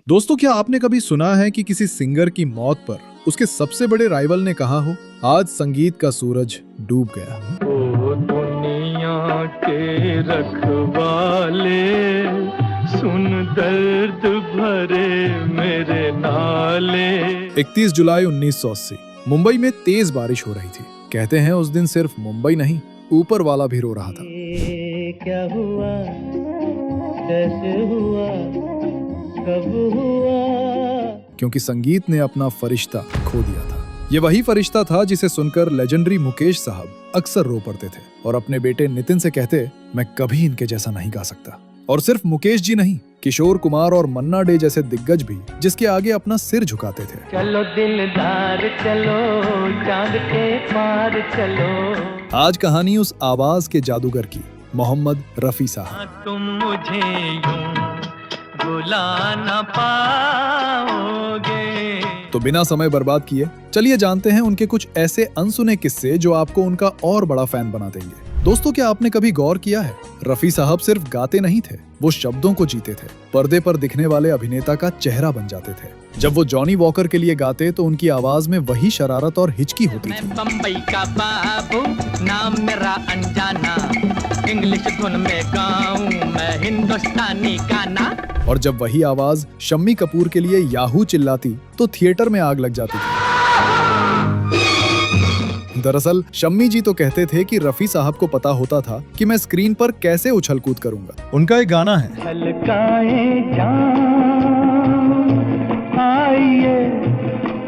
दोस्तों, क्या आपने कभी सुना है कि किसी सिंगर की मौत पर उसके सबसे बड़े राइवल ने कहा हो, आज संगीत का सूरज डूब गया। ओ दुनिया के रखवाले, सुन दर्द भरे मेरे नाले। 31 जुलाई 1980 मुंबई में तेज बारिश हो रही थी। कहते हैं उस दिन सिर्फ मुंबई नहीं, ऊपर वाला भी रो रहा था। क्या हुआ, कैसे हुआ, कब हुआ? क्योंकि संगीत ने अपना फरिश्ता खो दिया था। ये वही फरिश्ता था जिसे सुनकर लेजेंडरी मुकेश साहब अक्सर रो पड़ते थे और अपने बेटे नितिन से कहते, मैं कभी इनके जैसा नहीं गा सकता। और सिर्फ मुकेश जी नहीं, किशोर कुमार और मन्ना डे जैसे दिग्गज भी जिसके आगे अपना सिर झुकाते थे। चलो दिलदार चलो, चांद के पार चलो। आज कहानी उस आवाज के जादूगर की, मोहम्मद रफी साहब। तुम मुझे यूं बुला ना पाओगे। तो बिना समय बर्बाद किए चलिए जानते हैं उनके कुछ ऐसे अनसुने किस्से जो आपको उनका और बड़ा फैन बना देंगे। दोस्तों, क्या आपने कभी गौर किया है, रफी साहब सिर्फ गाते नहीं थे, वो शब्दों को जीते थे। पर्दे पर दिखने वाले अभिनेता का चेहरा बन जाते थे। जब वो जॉनी वॉकर के लिए गाते तो उनकी आवाज में वही शरारत और हिचकी होती थी। मैं बम्बई का बाबू, नाम मेरा अनजाना, इंग्लिश धुन में गाऊं मैं हिंदुस्तानी गाना। और जब वही आवाज शम्मी कपूर के लिए याहू चिल्लाती तो थिएटर में आग लग जाती थी। दरअसल शम्मी जी तो कहते थे कि रफी साहब को पता होता था कि मैं स्क्रीन पर कैसे उछल कूद करूंगा। उनका एक गाना है, छलकाएं जान आइए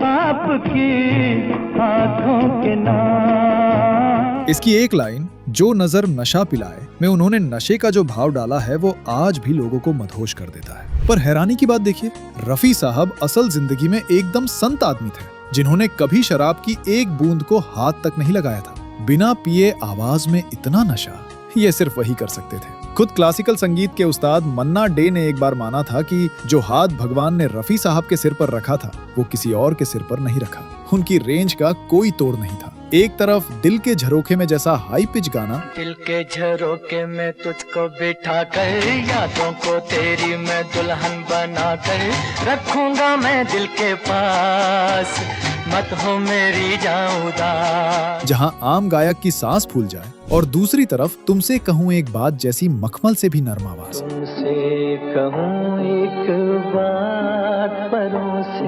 आपकी आंखों के नाम। इसकी एक लाइन, जो नजर नशा पिलाए, में उन्होंने नशे का जो भाव डाला है वो आज भी लोगों को मदहोश कर देता है। पर हैरानी की बात देखिए, रफी साहब असल जिंदगी में एकदम संत आदमी थे, जिन्होंने कभी शराब की एक बूंद को हाथ तक नहीं लगाया था। बिना पिए आवाज में इतना नशा, ये सिर्फ वही कर सकते थे। खुद क्लासिकल संगीत के उस्ताद मन्ना डे ने एक बार माना था कि जो हाथ भगवान ने रफी साहब के सिर पर रखा था वो किसी और के सिर पर नहीं रखा। उनकी रेंज का कोई तोड़ नहीं था। एक तरफ दिल के झरोखे में जैसा हाई पिच गाना, दिल के झरोखे में तुझको बिठा कर, यादों को तेरी मैं दुल्हन बना कर रखूंगा मैं दिल के पास, मत हो मेरी जान उदास। जहां आम गायक की सांस फूल जाए, और दूसरी तरफ तुमसे कहूँ एक बात जैसी मखमल से भी नर्म आवाज। तुमसे कहूँ एक बात, परों से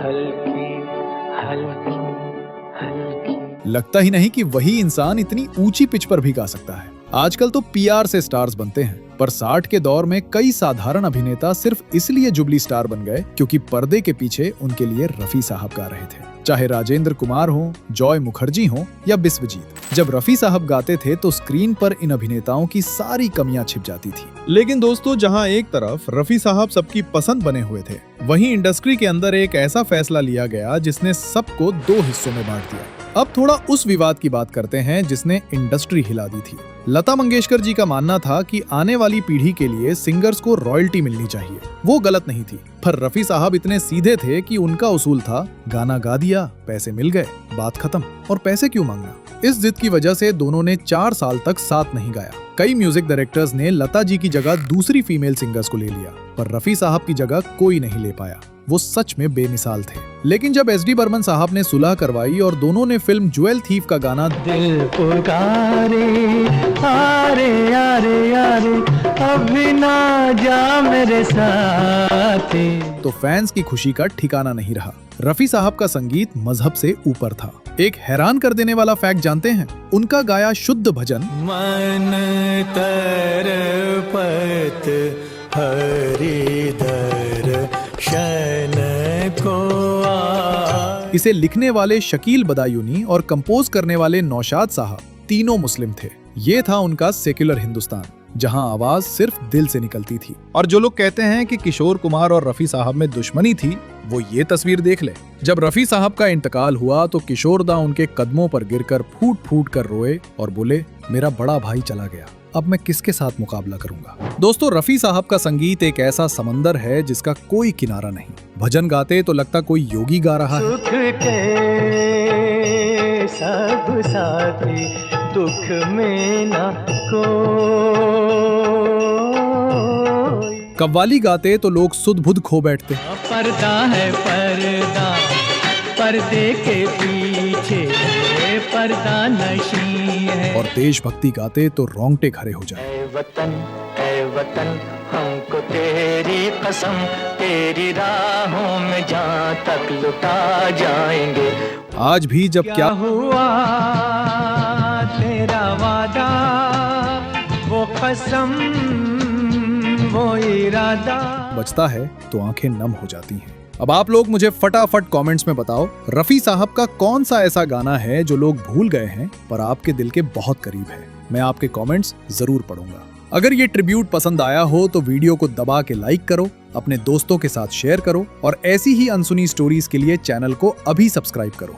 हल्की हल्की हल्की। लगता ही नहीं कि वही इंसान इतनी ऊंची पिच पर भी गा सकता है। आजकल तो पीआर से स्टार्स बनते हैं, पर 60 के दौर में कई साधारण अभिनेता सिर्फ इसलिए जुबली स्टार बन गए क्योंकि पर्दे के पीछे उनके लिए रफी साहब गा रहे थे। चाहे राजेंद्र कुमार हो, जॉय मुखर्जी हो या बिस्वजीत, जब रफी साहब गाते थे तो स्क्रीन पर इन अभिनेताओं की सारी कमियां छिप जाती थी। लेकिन दोस्तों, जहां एक तरफ रफी साहब सबकी पसंद बने हुए थे, वहीं इंडस्ट्री के अंदर एक ऐसा फैसला लिया गया जिसने सबको दो हिस्सों में बांट दिया। अब थोड़ा उस विवाद की बात करते हैं जिसने इंडस्ट्री हिला दी थी। लता मंगेशकर जी का मानना था कि आने वाली पीढ़ी के लिए सिंगर्स को रॉयल्टी मिलनी चाहिए। वो गलत नहीं थी, पर रफी साहब इतने सीधे थे कि उनका उसूल था, गाना गा दिया, पैसे मिल गए, बात खत्म। और पैसे क्यों मांगना? इस जिद की वजह से दोनों ने 4 साल तक साथ नहीं गाया। कई म्यूजिक डायरेक्टर्स ने लता जी की जगह दूसरी फीमेल सिंगर्स को ले लिया, पर रफी साहब की जगह कोई नहीं ले पाया। वो सच में बेमिसाल थे। लेकिन जब एस डी बर्मन साहब ने सुलह करवाई और दोनों ने फिल्म ज्वेल थीफ का गाना दिल पुकारे आरे आरे आरे अभी ना जा मेरे साथी, तो फैंस की खुशी का ठिकाना नहीं रहा। रफी साहब का संगीत मजहब से ऊपर था। एक हैरान कर देने वाला फैक्ट जानते हैं? उनका गाया शुद्ध भजन मन तरपत हरिदर शन को आ। इसे लिखने वाले शकील बदायूनी और कंपोज करने वाले नौशाद साहब तीनों मुस्लिम थे। ये था उनका सेक्युलर हिंदुस्तान, जहां आवाज सिर्फ दिल से निकलती थी। और जो लोग कहते हैं कि किशोर कुमार और रफी साहब में दुश्मनी थी, वो ये तस्वीर देख ले। जब रफी साहब का इंतकाल हुआ तो किशोर दा उनके कदमों पर गिरकर फूट फूट कर रोए और बोले, मेरा बड़ा भाई चला गया, अब मैं किसके साथ मुकाबला करूंगा। दोस्तों, रफी साहब का संगीत एक ऐसा समंदर है जिसका कोई किनारा नहीं। भजन गाते तो लगता कोई योगी गा रहा है। सुख के सब साथी, दुख में ना कोई। कव्वाली गाते तो लोग सुध बुध खो बैठते। पर्दा है पर्दा, पर्दे के पीछे पर्दा नशी है। और देशभक्ति गाते तो रोंगटे खड़े हो जाए। ऐ वतन हमको तेरी कसम, तेरी राहों में जहाँ तक लुटा जाएंगे। आज भी जब क्या हुआ तेरा वादा, वो कसम वो इरादा बचता है तो आंखें नम हो जाती हैं। अब आप लोग मुझे फटाफट कमेंट्स में बताओ, रफी साहब का कौन सा ऐसा गाना है जो लोग भूल गए हैं पर आपके दिल के बहुत करीब है। मैं आपके कमेंट्स जरूर पढ़ूंगा। अगर ये ट्रिब्यूट पसंद आया हो तो वीडियो को दबा के लाइक करो, अपने दोस्तों के साथ शेयर करो और ऐसी ही अनसुनी स्टोरीज के लिए चैनल को अभी सब्सक्राइब करो।